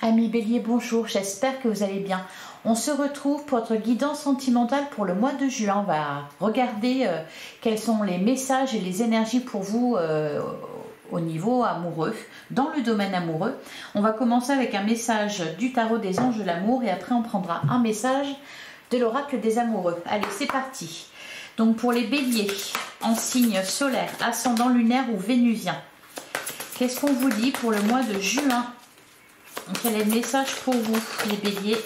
Amis Bélier, bonjour, j'espère que vous allez bien. On se retrouve pour votre guidance sentimentale pour le mois de juin. On va regarder quels sont les messages et les énergies pour vous au niveau amoureux, dans le domaine amoureux. On va commencer avec un message du tarot des anges de l'amour et après on prendra un message de l'oracle des amoureux. Allez, c'est parti. Donc pour les béliers, en signe solaire, ascendant lunaire ou vénusien, qu'est-ce qu'on vous dit pour le mois de juin? Quel est le message pour vous, les béliers?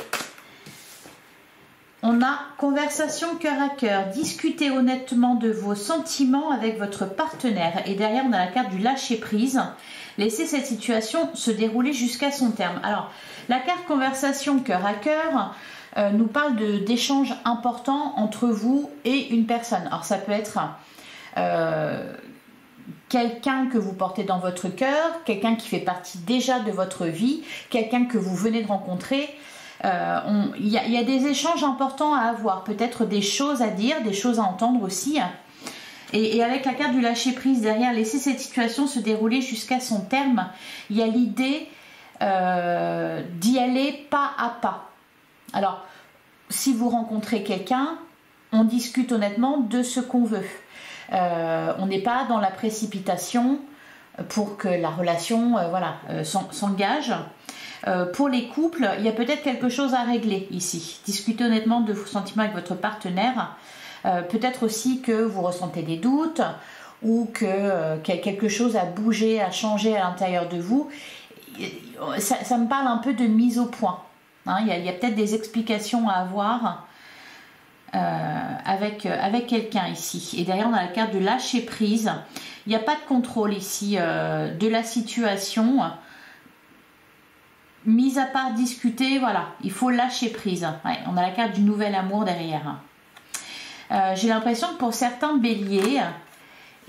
On a conversation cœur à cœur, discutez honnêtement de vos sentiments avec votre partenaire. Et derrière, on a la carte du lâcher prise. Laissez cette situation se dérouler jusqu'à son terme. Alors, la carte conversation cœur à cœur nous parle d'échanges importants entre vous et une personne. Alors, ça peut être quelqu'un que vous portez dans votre cœur, quelqu'un qui fait partie déjà de votre vie, quelqu'un que vous venez de rencontrer. Il y a des échanges importants à avoir, peut-être des choses à dire, des choses à entendre aussi. Et avec la carte du lâcher prise derrière, laisser cette situation se dérouler jusqu'à son terme, il y a l'idée d'y aller pas à pas. Alors, si vous rencontrez quelqu'un, on discute honnêtement de ce qu'on veut. On n'est pas dans la précipitation pour que la relation s'engage. Pour les couples, il y a peut-être quelque chose à régler ici. Discutez honnêtement de vos sentiments avec votre partenaire. Peut-être aussi que vous ressentez des doutes ou que quelque chose a bougé, a changé à l'intérieur de vous. Ça me parle un peu de mise au point. Hein, il y a peut-être des explications à avoir avec quelqu'un ici. Et derrière, on a la carte de lâcher prise. Il n'y a pas de contrôle ici de la situation. Mis à part discuter, voilà, il faut lâcher prise. Ouais, on a la carte du nouvel amour derrière. J'ai l'impression que pour certains béliers,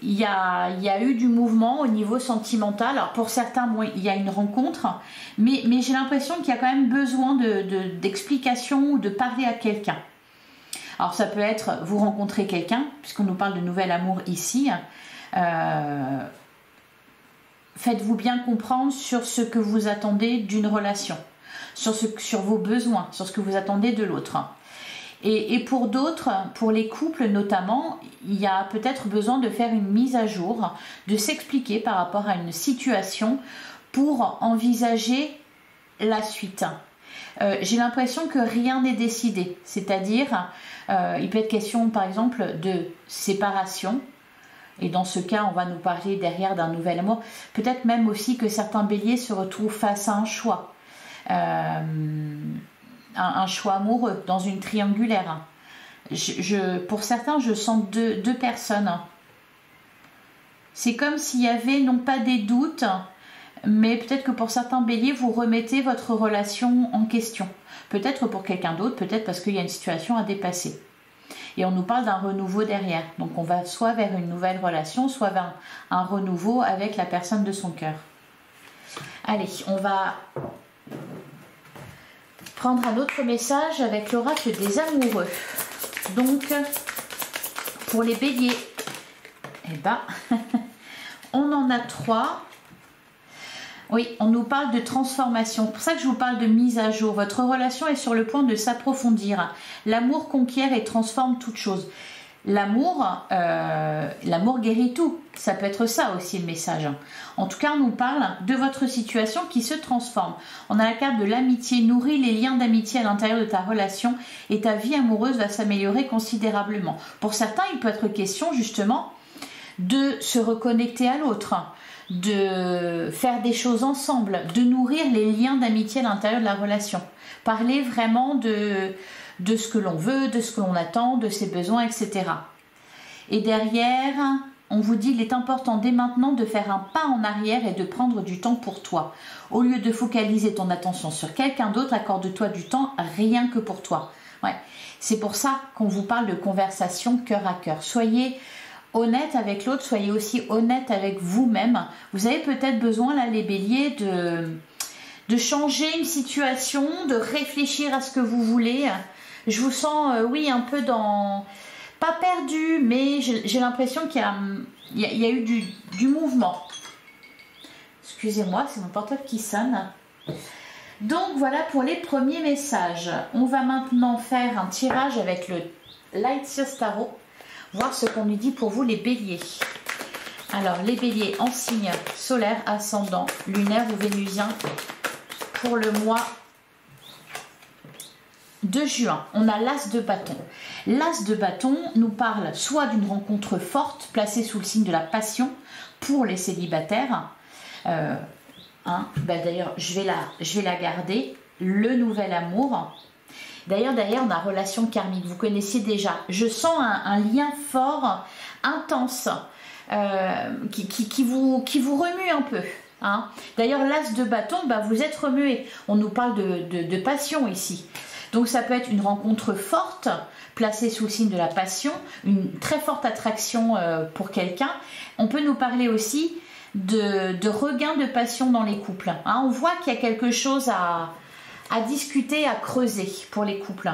il y a eu du mouvement au niveau sentimental. Alors pour certains, bon, il y a une rencontre, mais j'ai l'impression qu'il y a quand même besoin d'explications ou de parler à quelqu'un. Alors ça peut être, vous rencontrez quelqu'un, puisqu'on nous parle de nouvel amour ici. Faites-vous bien comprendre sur ce que vous attendez d'une relation, sur vos besoins, sur ce que vous attendez de l'autre. Et pour d'autres, pour les couples notamment, il y a peut-être besoin de faire une mise à jour, de s'expliquer par rapport à une situation pour envisager la suite. J'ai l'impression que rien n'est décidé, c'est-à-dire il peut être question par exemple de séparation. Et dans ce cas, on va nous parler derrière d'un nouvel amour. Peut-être même aussi que certains béliers se retrouvent face à un choix. Un choix amoureux dans une triangulaire. Pour certains, je sens deux personnes. C'est comme s'il y avait non pas des doutes, mais peut-être que pour certains béliers, vous remettez votre relation en question. Peut-être pour quelqu'un d'autre, peut-être parce qu'il y a une situation à dépasser. Et on nous parle d'un renouveau derrière. Donc on va soit vers une nouvelle relation, soit vers un renouveau avec la personne de son cœur. Allez, on va prendre un autre message avec l'oracle des amoureux. Donc, pour les béliers, eh ben, on en a 3. Oui, on nous parle de transformation. C'est pour ça que je vous parle de mise à jour. Votre relation est sur le point de s'approfondir. L'amour conquiert et transforme toute chose. L'amour guérit tout. Ça peut être ça aussi le message. En tout cas, on nous parle de votre situation qui se transforme. On a la carte de l'amitié. Nourris les liens d'amitié à l'intérieur de ta relation et ta vie amoureuse va s'améliorer considérablement. Pour certains, il peut être question justement de se reconnecter à l'autre, de faire des choses ensemble, de nourrir les liens d'amitié à l'intérieur de la relation. Parler vraiment de ce que l'on veut, de ce que l'on attend, de ses besoins, etc. Et derrière, on vous dit, il est important dès maintenant de faire un pas en arrière et de prendre du temps pour toi. Au lieu de focaliser ton attention sur quelqu'un d'autre, accorde-toi du temps rien que pour toi. Ouais. C'est pour ça qu'on vous parle de conversation cœur à cœur. Soyez honnête avec l'autre, soyez aussi honnête avec vous-même. Vous avez peut-être besoin, là, les béliers, de changer une situation, de réfléchir à ce que vous voulez. Je vous sens, oui, un peu dans... Pas perdu, mais j'ai l'impression qu'il y a eu du mouvement. Excusez-moi, c'est mon portable qui sonne. Donc voilà pour les premiers messages. On va maintenant faire un tirage avec le Light Years Tarot, voir ce qu'on nous dit pour vous les béliers. Alors les béliers en signe solaire, ascendant, lunaire ou vénusien pour le mois de juin. On a l'as de bâton. L'as de bâton nous parle soit d'une rencontre forte placée sous le signe de la passion pour les célibataires. D'ailleurs, je vais la garder. Le nouvel amour. D'ailleurs, on a relation karmique. Vous connaissiez déjà. Je sens un lien fort, intense, qui vous remue un peu. Hein. D'ailleurs, l'as de bâton, vous êtes remué. On nous parle de passion ici. Donc, ça peut être une rencontre forte, placée sous le signe de la passion, une très forte attraction pour quelqu'un. On peut nous parler aussi de regain de passion dans les couples. Hein. On voit qu'il y a quelque chose à discuter, à creuser pour les couples.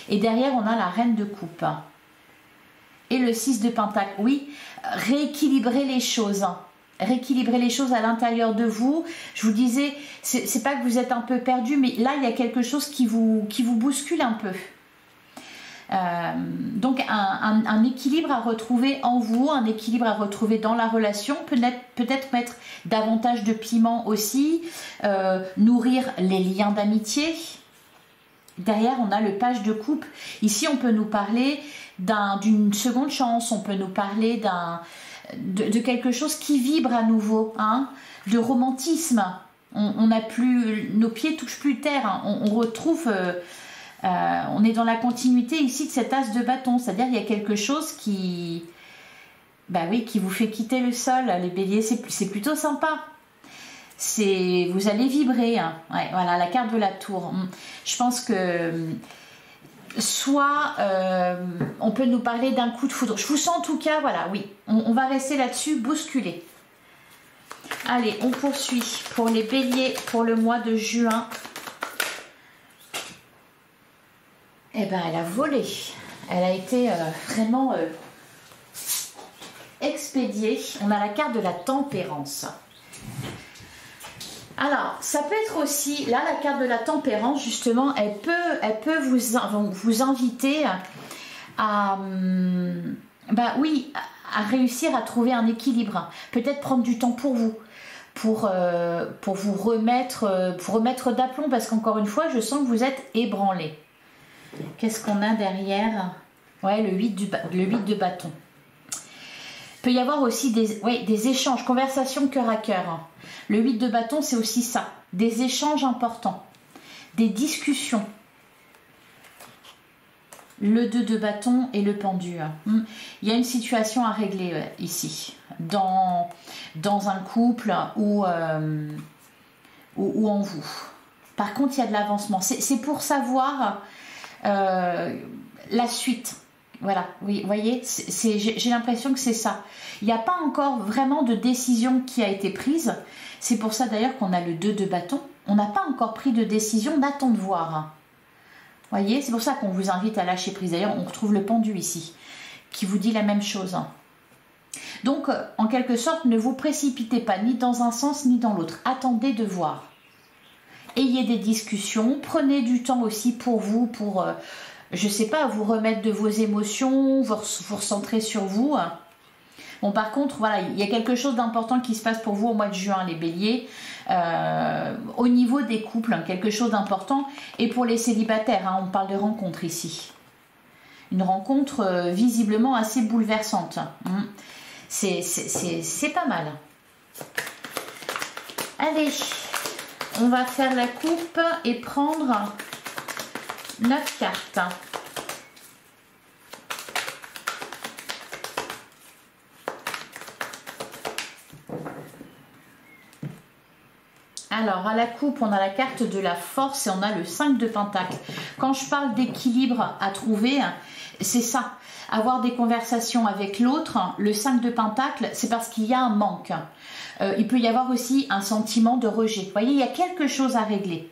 Et derrière, on a la reine de coupe. Et le 6 de pentacle. Oui, rééquilibrer les choses. Rééquilibrer les choses à l'intérieur de vous. Je vous disais, c'est pas que vous êtes un peu perdu, mais là, il y a quelque chose qui vous bouscule un peu. Donc un équilibre à retrouver en vous, un équilibre à retrouver dans la relation, peut-être mettre davantage de piment aussi, nourrir les liens d'amitié. Derrière, on a le page de coupe. Ici, on peut nous parler d'une seconde chance, on peut nous parler de quelque chose qui vibre à nouveau, hein, de romantisme. On n'a plus, nos pieds touchent plus terre, hein. On retrouve... on est dans la continuité ici de cet as de bâton, c'est-à-dire il y a quelque chose qui vous fait quitter le sol. Les béliers, c'est plutôt sympa. Vous allez vibrer. Hein. Ouais, voilà, la carte de la tour. Je pense que soit on peut nous parler d'un coup de foudre. Je vous sens en tout cas, voilà, oui. On va rester là-dessus, bousculer. Allez, on poursuit pour les béliers pour le mois de juin. Eh bien, elle a volé. Elle a été vraiment expédiée. On a la carte de la tempérance. Alors, ça peut être aussi, là, la carte de la tempérance, justement, elle peut vous inviter à réussir à trouver un équilibre. Peut-être prendre du temps pour vous. Pour vous remettre d'aplomb. Parce qu'encore une fois, je sens que vous êtes ébranlé. Qu'est-ce qu'on a derrière? Ouais, le 8 de bâton. Il peut y avoir aussi des échanges, conversations cœur à cœur. Le 8 de bâton, c'est aussi ça. Des échanges importants. Des discussions. Le 2 de bâton et le pendu. Il y a une situation à régler ici. Dans un couple ou en vous. Par contre, il y a de l'avancement. C'est pour savoir... la suite, voilà, oui, vous voyez, j'ai l'impression que c'est ça. Il n'y a pas encore vraiment de décision qui a été prise. C'est pour ça d'ailleurs qu'on a le 2 de bâton. On n'a pas encore pris de décision, on attend de voir. Vous voyez, c'est pour ça qu'on vous invite à lâcher prise. D'ailleurs, on retrouve le pendu ici, qui vous dit la même chose. Donc, en quelque sorte, ne vous précipitez pas ni dans un sens ni dans l'autre. Attendez de voir. Ayez des discussions, prenez du temps aussi pour vous, pour, je sais pas, vous remettre de vos émotions, vous recentrer sur vous. Bon, par contre, voilà, il y a quelque chose d'important qui se passe pour vous au mois de juin, les béliers, au niveau des couples, quelque chose d'important. Et pour les célibataires, hein, on parle de rencontre ici. Une rencontre visiblement assez bouleversante. C'est pas mal. Allez. On va faire la coupe et prendre 9 cartes. Alors, à la coupe, on a la carte de la force et on a le 5 de pentacle. Quand je parle d'équilibre à trouver, c'est ça. Avoir des conversations avec l'autre, le 5 de pentacle, c'est parce qu'il y a un manque. Il peut y avoir aussi un sentiment de rejet. Vous voyez, il y a quelque chose à régler.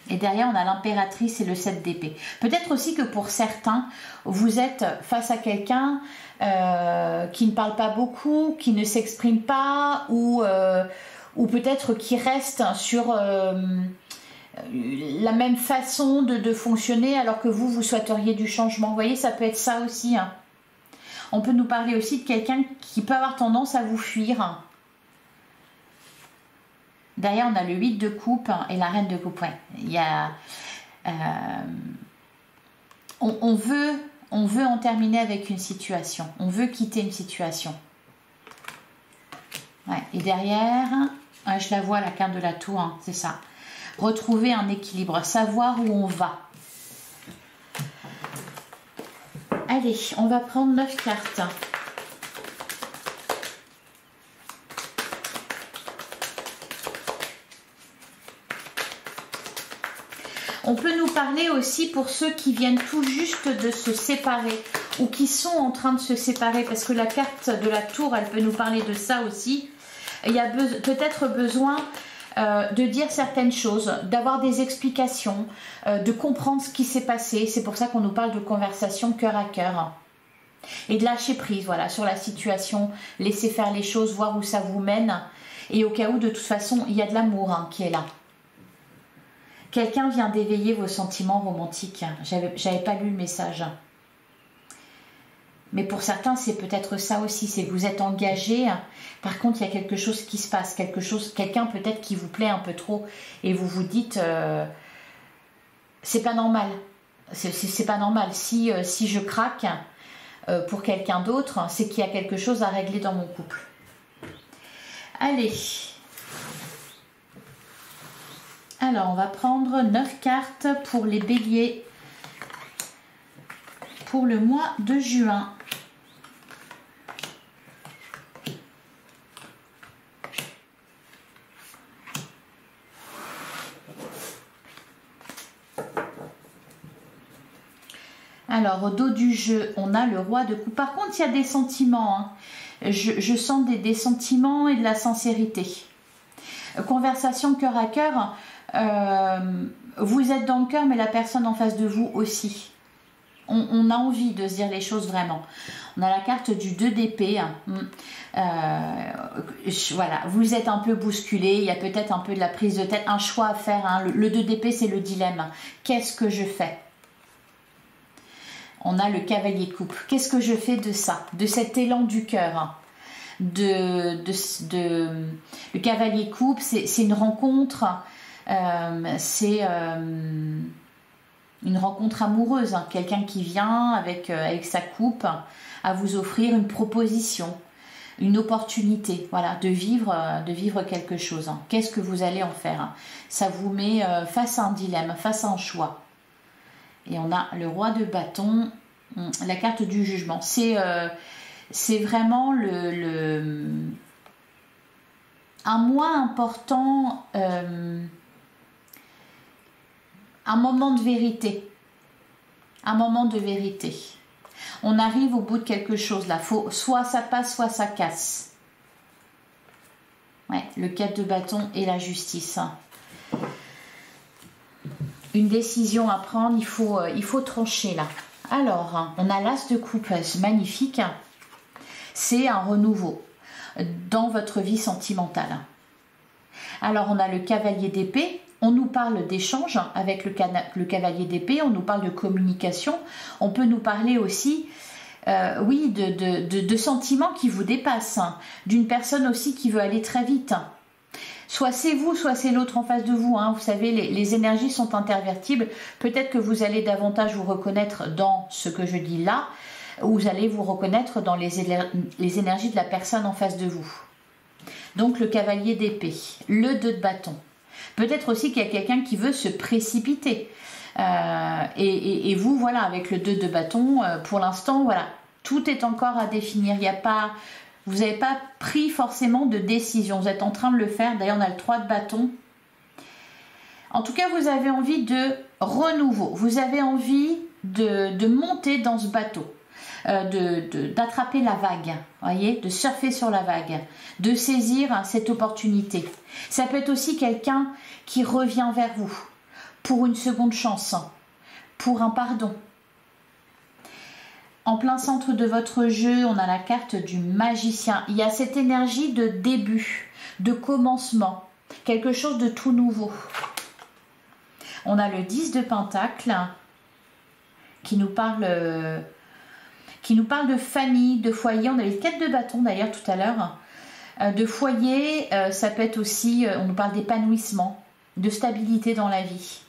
Et derrière, on a l'impératrice et le 7 d'épée. Peut-être aussi que pour certains, vous êtes face à quelqu'un qui ne parle pas beaucoup, qui ne s'exprime pas, ou ou peut-être qui reste sur la même façon de fonctionner alors que vous souhaiteriez du changement. Vous voyez, ça peut être ça aussi, hein. On peut nous parler aussi de quelqu'un qui peut avoir tendance à vous fuir. Derrière, on a le 8 de coupe et la reine de coupe. Ouais. Il y a, on veut en terminer avec une situation. On veut quitter une situation. Ouais. Et derrière, je la vois, la carte de la tour, hein, c'est ça. Retrouver un équilibre, savoir où on va. Allez, on va prendre 9 cartes. On peut nous parler aussi pour ceux qui viennent tout juste de se séparer ou qui sont en train de se séparer, parce que la carte de la tour, elle peut nous parler de ça aussi. Il y a peut-être besoin de dire certaines choses, d'avoir des explications, de comprendre ce qui s'est passé. C'est pour ça qu'on nous parle de conversation cœur à cœur. Et de lâcher prise, voilà, sur la situation, laisser faire les choses, voir où ça vous mène. Et au cas où, de toute façon, il y a de l'amour, hein, qui est là. Quelqu'un vient d'éveiller vos sentiments romantiques. J'avais pas lu le message. Mais pour certains, c'est peut-être ça aussi, c'est que vous êtes engagé. Par contre, il y a quelque chose qui se passe, quelqu'un peut-être qui vous plaît un peu trop, et vous vous dites, c'est pas normal. C'est pas normal. Si je craque pour quelqu'un d'autre, c'est qu'il y a quelque chose à régler dans mon couple. Allez. Alors, on va prendre 9 cartes pour les béliers pour le mois de juin. Alors, au dos du jeu, on a le roi de coupe. Par contre, il y a des sentiments, hein. Je sens des sentiments et de la sincérité. Conversation cœur à cœur. Vous êtes dans le cœur, mais la personne en face de vous aussi. On a envie de se dire les choses vraiment. On a la carte du 2 d'épée. Voilà, vous êtes un peu bousculé. Il y a peut-être un peu de la prise de tête, un choix à faire, hein. Le 2 d'épée, c'est le dilemme. Qu'est-ce que je fais? On a le cavalier de coupe. Qu'est-ce que je fais de ça? De cet élan du cœur? Le cavalier de coupe, c'est une rencontre. C'est une rencontre amoureuse, hein. Quelqu'un qui vient avec sa coupe à vous offrir une proposition, une opportunité, voilà, de vivre quelque chose, hein. Qu'est-ce que vous allez en faire, hein? Ça vous met face à un dilemme, face à un choix. Et on a le roi de bâton, la carte du jugement. C'est vraiment un mois important, un moment de vérité. Un moment de vérité. On arrive au bout de quelque chose là. Soit ça passe, soit ça casse. Ouais, le 4 de bâton et la justice. Une décision à prendre, il faut trancher là. Alors, on a l'as de coupe, magnifique. C'est un renouveau dans votre vie sentimentale. Alors, on a le cavalier d'épée. On nous parle d'échange avec le cavalier d'épée. On nous parle de communication. On peut nous parler aussi, oui, de sentiments qui vous dépassent. D'une personne aussi qui veut aller très vite. Soit c'est vous, soit c'est l'autre en face de vous, hein. Vous savez, les énergies sont intervertibles. Peut-être que vous allez davantage vous reconnaître dans ce que je dis là, ou vous allez vous reconnaître dans les énergies de la personne en face de vous. Donc le cavalier d'épée, le 2 de bâton. Peut-être aussi qu'il y a quelqu'un qui veut se précipiter. Et vous, voilà, avec le 2 de bâton, pour l'instant, voilà, tout est encore à définir. Il n'y a pas... Vous n'avez pas pris forcément de décision. Vous êtes en train de le faire. D'ailleurs, on a le 3 de bâton. En tout cas, vous avez envie de renouveau. Vous avez envie de monter dans ce bateau. D'attraper la vague. Voyez, de surfer sur la vague. De saisir cette opportunité. Ça peut être aussi quelqu'un qui revient vers vous. Pour une seconde chance. Pour un pardon. En plein centre de votre jeu, on a la carte du magicien. Il y a cette énergie de début, de commencement, quelque chose de tout nouveau. On a le 10 de Pentacle qui nous parle de famille, de foyer. On a les 4 de bâton d'ailleurs tout à l'heure. De foyer, ça peut être aussi, on nous parle d'épanouissement, de stabilité dans la vie.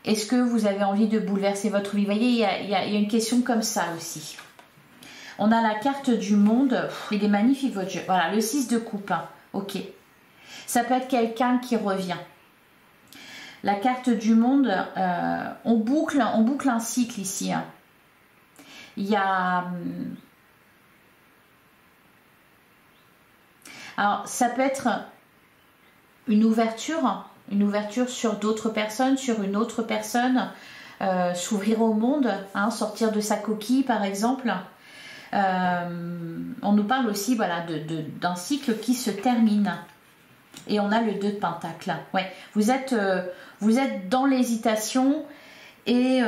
Est-ce que vous avez envie de bouleverser votre vie? Vous voyez, il y a une question comme ça aussi. On a la carte du monde. Il est magnifique votre jeu. Voilà, le 6 de coupe. Ok. Ça peut être quelqu'un qui revient. La carte du monde, on boucle un cycle ici. Il y a... Alors, ça peut être une ouverture sur d'autres personnes, sur une autre personne, s'ouvrir au monde, hein, sortir de sa coquille par exemple. On nous parle aussi voilà, d'un cycle qui se termine. Et on a le 2 de Pentacle. Ouais, vous êtes dans l'hésitation et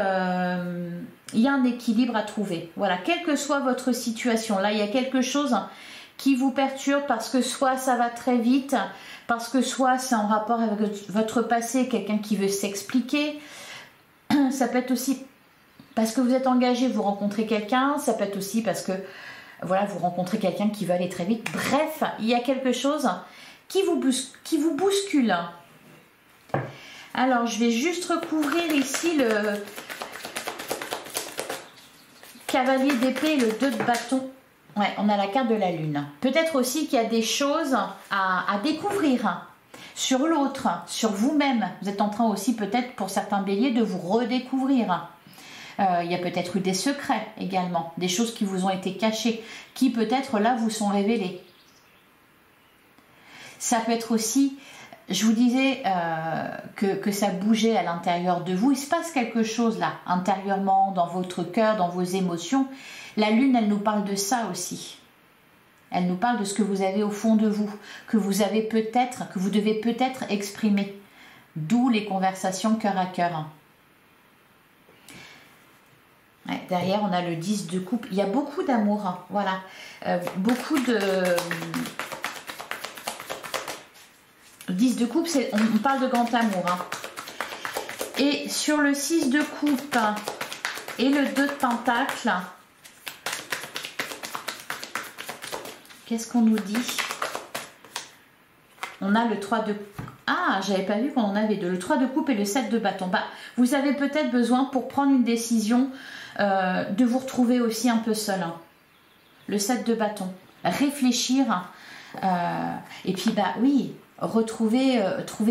il y a un équilibre à trouver. Voilà, quelle que soit votre situation, là il y a quelque chose qui vous perturbe parce que soit ça va très vite, parce que soit c'est en rapport avec votre passé, quelqu'un qui veut s'expliquer. Ça peut être aussi parce que vous êtes engagé, vous rencontrez quelqu'un. Ça peut être aussi parce que voilà, vous rencontrez quelqu'un qui veut aller très vite. Bref, il y a quelque chose qui vous bouscule. Alors, je vais juste recouvrir ici le cavalier d'épée et le 2 de bâton. Ouais, on a la carte de la lune. Peut-être aussi qu'il y a des choses à découvrir sur l'autre, sur vous-même. Vous êtes en train aussi peut-être pour certains béliers de vous redécouvrir. Il y a peut-être eu des secrets également, des choses qui vous ont été cachées, qui peut-être là vous sont révélées. Ça peut être aussi, je vous disais que ça bougeait à l'intérieur de vous. Il se passe quelque chose là, intérieurement, dans votre cœur, dans vos émotions. La lune, elle nous parle de ça aussi. Elle nous parle de ce que vous avez au fond de vous, que vous avez peut-être, que vous devez peut-être exprimer. D'où les conversations cœur à cœur. Ouais, derrière, on a le 10 de coupe. Il y a beaucoup d'amour, hein, voilà. Beaucoup de... 10 de coupe, on parle de grand amour. Hein. Et sur le 6 de coupe et le 2 de Pentacle, qu'est-ce qu'on nous dit? On a le 3 de... Ah, j'avais pas vu qu'on en avait deux. Le 3 de coupe et le 7 de bâton. Bah, vous avez peut-être besoin pour prendre une décision de vous retrouver aussi un peu seul. Hein. Le 7 de bâton. Réfléchir. Et puis, bah oui, trouver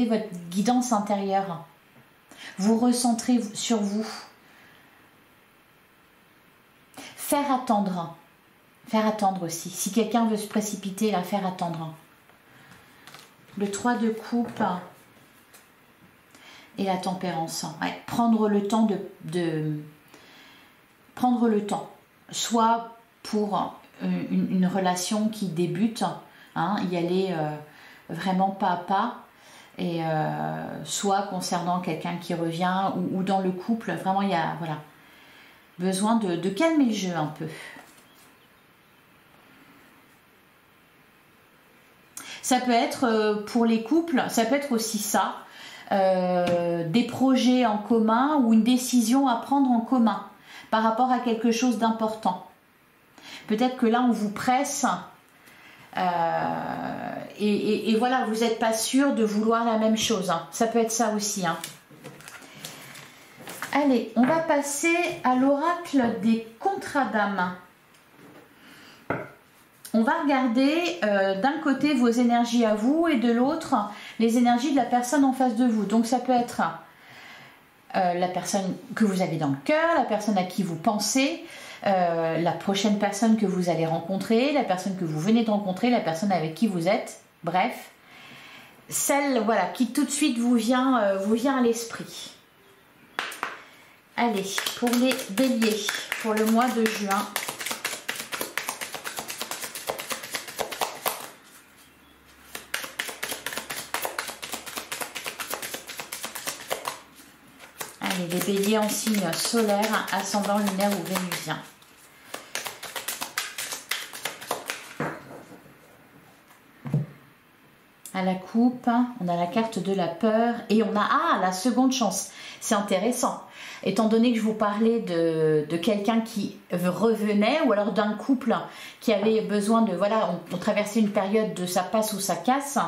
votre guidance intérieure. Vous recentrer sur vous. Faire attendre. Faire attendre aussi. Si quelqu'un veut se précipiter, là, faire attendre. Le 3 de coupe et la tempérance. Ouais, prendre le temps prendre le temps. Soit pour une relation qui débute, hein, y aller vraiment pas à pas, et soit concernant quelqu'un qui revient ou dans le couple, vraiment il y a voilà, besoin de calmer le jeu un peu. Ça peut être pour les couples, ça peut être aussi ça, des projets en commun ou une décision à prendre en commun par rapport à quelque chose d'important. Peut-être que là on vous presse et voilà, vous n'êtes pas sûr de vouloir la même chose. Hein. Ça peut être ça aussi. Hein. Allez, on va passer à l'oracle des contrats d'âme. On va regarder d'un côté vos énergies à vous et de l'autre les énergies de la personne en face de vous. Donc ça peut être la personne que vous avez dans le cœur, la personne à qui vous pensez, la prochaine personne que vous allez rencontrer, la personne que vous venez de rencontrer, la personne avec qui vous êtes. Bref, celle voilà, qui tout de suite vous vient à l'esprit. Allez, pour les béliers, pour le mois de juin. Allez, les béliers en signe solaire, ascendant lunaire ou vénusien. à la coupe, on a la carte de la peur et on a la seconde chance. C'est intéressant. Étant donné que je vous parlais de quelqu'un qui revenait ou alors d'un couple qui avait besoin de, voilà, on traversait une période de ça passe ou ça casse,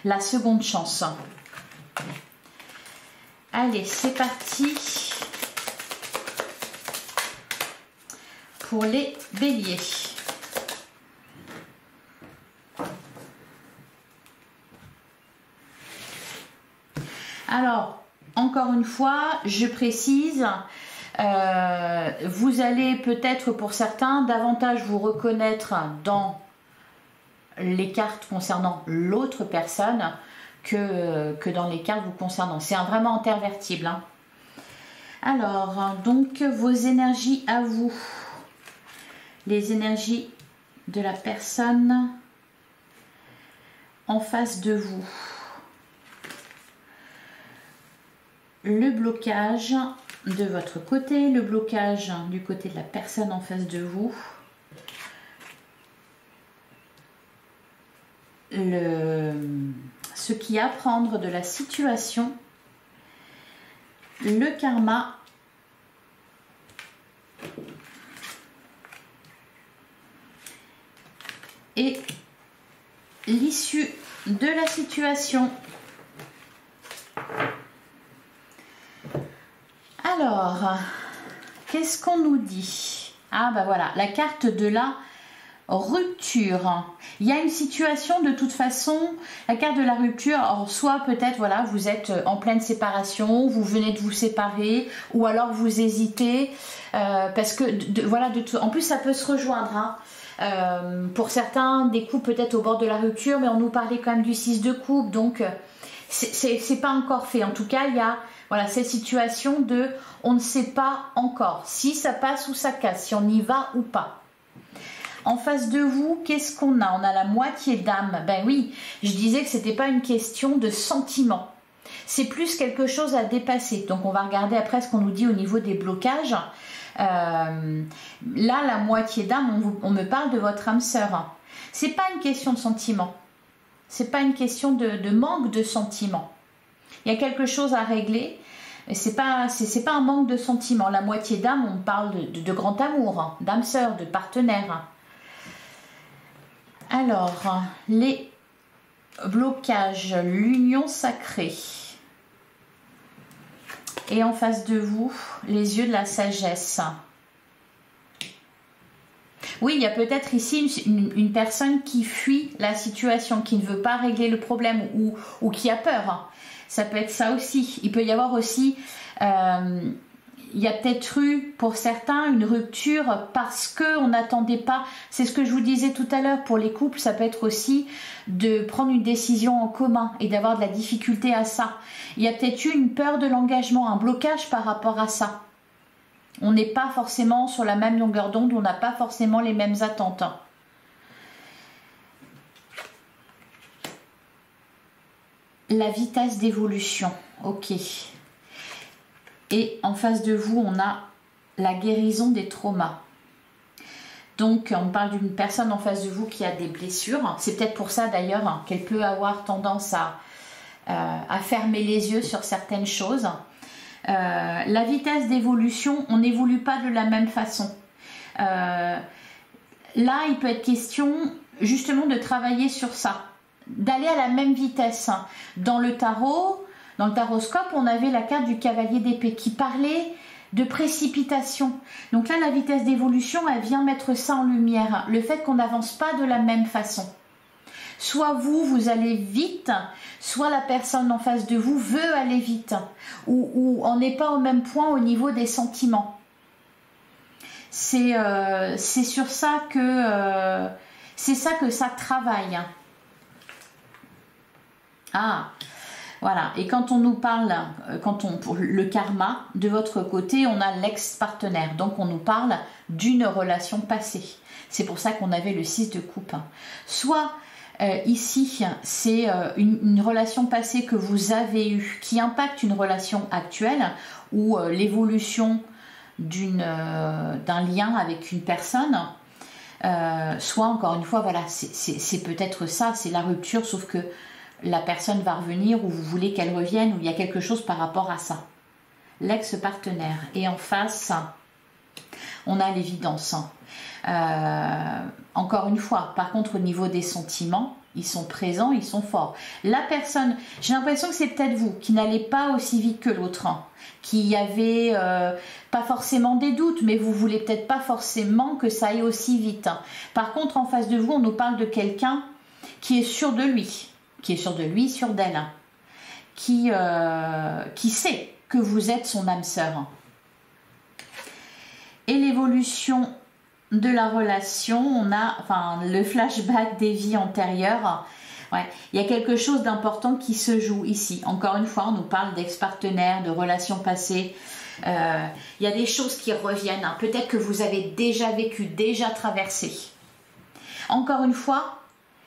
la seconde chance. Allez, c'est parti pour les béliers. Alors, encore une fois, je précise, vous allez peut-être pour certains davantage vous reconnaître dans les cartes concernant l'autre personne que dans les cartes vous concernant. C'est vraiment intervertible. Hein. Alors, donc, vos énergies à vous. Les énergies de la personne en face de vous. Le blocage de votre côté, le blocage du côté de la personne en face de vous. Ce qui est à prendre de la situation. Le karma. Et l'issue de la situation. Alors, qu'est-ce qu'on nous dit? Ah ben voilà, la carte de la rupture. Il y a une situation de toute façon, la carte de la rupture, alors soit peut-être voilà, vous êtes en pleine séparation, vous venez de vous séparer, ou alors vous hésitez, parce que voilà, en plus ça peut se rejoindre. Hein. Pour certains, des coups peut-être au bord de la rupture, mais on nous parlait quand même du 6 de coupe, donc c'est pas encore fait. En tout cas, il y a voilà, cette situation de on ne sait pas encore si ça passe ou ça casse, si on y va ou pas. En face de vous, qu'est-ce qu'on a? On a la moitié d'âme. Ben oui, je disais que c'était pas une question de sentiment. C'est plus quelque chose à dépasser. Donc on va regarder après ce qu'on nous dit au niveau des blocages. Là, la moitié d'âme, on me parle de votre âme sœur. C'est pas une question de sentiment. C'est pas une question de manque de sentiment. Il y a quelque chose à régler. C'est pas un manque de sentiment. La moitié d'âme, on parle de grand amour, hein, d'âme sœur, de partenaire. Alors, les blocages, l'union sacrée. Et en face de vous, les yeux de la sagesse. Oui, il y a peut-être ici une personne qui fuit la situation, qui ne veut pas régler le problème ou qui a peur. Ça peut être ça aussi. Il peut y avoir aussi, il y a peut-être eu pour certains une rupture parce qu'on n'attendait pas. C'est ce que je vous disais tout à l'heure. Pour les couples, ça peut être aussi de prendre une décision en commun et d'avoir de la difficulté à ça. Il y a peut-être eu une peur de l'engagement, un blocage par rapport à ça. On n'est pas forcément sur la même longueur d'onde, on n'a pas forcément les mêmes attentes. La vitesse d'évolution, ok. Et en face de vous, on a la guérison des traumas. Donc, on parle d'une personne en face de vous qui a des blessures. C'est peut-être pour ça d'ailleurs qu'elle peut avoir tendance à fermer les yeux sur certaines choses. La vitesse d'évolution, on n'évolue pas de la même façon. Là, il peut être question justement de travailler sur ça, d'aller à la même vitesse. Dans le taroscope, on avait la carte du cavalier d'épée qui parlait de précipitation. Donc là, la vitesse d'évolution, elle vient mettre ça en lumière. Le fait qu'on n'avance pas de la même façon. Soit vous allez vite, soit la personne en face de vous veut aller vite, ou on n'est pas au même point au niveau des sentiments. C'est sur ça que ça travaille. Ah, voilà. Et quand on nous parle, pour le karma, de votre côté, on a l'ex-partenaire. Donc on nous parle d'une relation passée. C'est pour ça qu'on avait le 6 de coupe. Soit ici, c'est une relation passée que vous avez eue qui impacte une relation actuelle ou l'évolution d'un lien avec une personne. Soit, encore une fois, voilà, c'est peut-être ça, c'est la rupture, sauf que la personne va revenir ou vous voulez qu'elle revienne ou il y a quelque chose par rapport à ça. L'ex-partenaire. Et en face, on a l'évidence. Encore une fois, par contre, au niveau des sentiments, ils sont présents, ils sont forts. La personne, j'ai l'impression que c'est peut-être vous qui n'allez pas aussi vite que l'autre, qui avait pas forcément des doutes, mais vous voulez peut-être pas forcément que ça aille aussi vite. Par contre, en face de vous, on nous parle de quelqu'un qui est sûr de lui, sûr d'elle, qui sait que vous êtes son âme sœur. Et l'évolution de la relation, on a le flashback des vies antérieures. Ouais, il y a quelque chose d'important qui se joue ici. Encore une fois, on nous parle d'ex-partenaires, de relations passées. Il y a des choses qui reviennent. Peut-être que vous avez déjà vécu, déjà traversé. Encore une fois,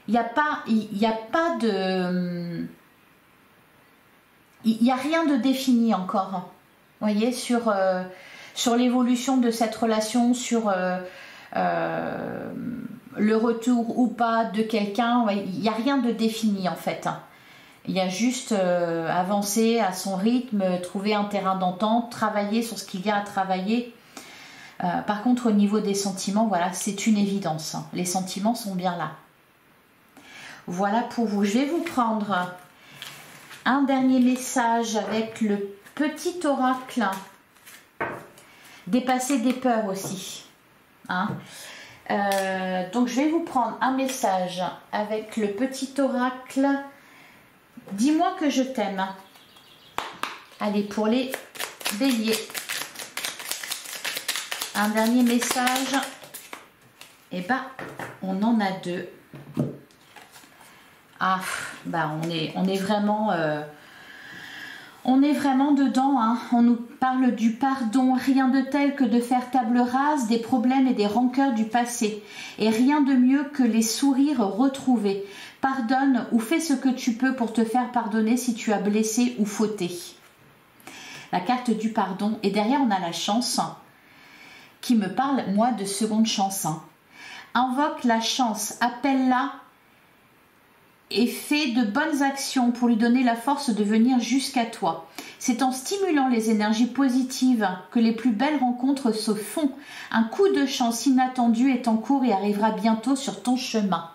il n'y a pas de... Il n'y a rien de défini encore. Vous voyez, sur l'évolution de cette relation, sur le retour ou pas de quelqu'un, il n'y a rien de défini en fait. Il y a juste avancer à son rythme, trouver un terrain d'entente, travailler sur ce qu'il y a à travailler. Par contre, au niveau des sentiments, voilà, c'est une évidence. Les sentiments sont bien là. Voilà pour vous. Je vais vous prendre un dernier message avec le petit oracle. Dépasser des peurs aussi. Donc je vais vous prendre un message avec le petit oracle. Dis-moi que je t'aime. Allez, pour les béliers. Un dernier message. Et ben, on en a deux. Ah, bah on est vraiment... on est vraiment dedans, On nous parle du pardon, rien de tel que de faire table rase des problèmes et des rancœurs du passé. Et rien de mieux que les sourires retrouvés. Pardonne ou fais ce que tu peux pour te faire pardonner si tu as blessé ou fauté. La carte du pardon. Et derrière, on a la chance qui me parle, moi, de seconde chance. Invoque la chance, appelle-la et fais de bonnes actions pour lui donner la force de venir jusqu'à toi. C'est en stimulant les énergies positives que les plus belles rencontres se font. Un coup de chance inattendu est en cours et arrivera bientôt sur ton chemin.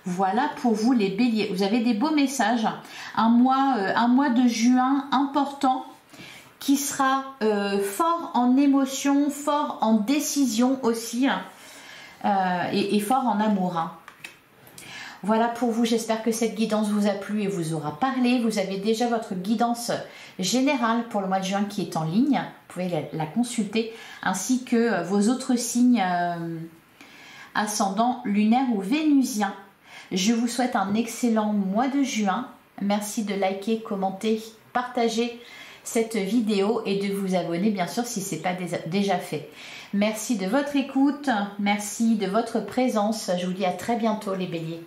Voilà pour vous les béliers. Vous avez des beaux messages. Un mois de juin important qui sera fort en émotion, fort en décision aussi et fort en amour. Voilà pour vous, j'espère que cette guidance vous a plu et vous aura parlé. Vous avez déjà votre guidance générale pour le mois de juin qui est en ligne. Vous pouvez la consulter, ainsi que vos autres signes ascendants, lunaires ou vénusiens. Je vous souhaite un excellent mois de juin. Merci de liker, commenter, partager cette vidéo et de vous abonner bien sûr si ce n'est pas déjà fait. Merci de votre écoute, merci de votre présence. Je vous dis à très bientôt les béliers.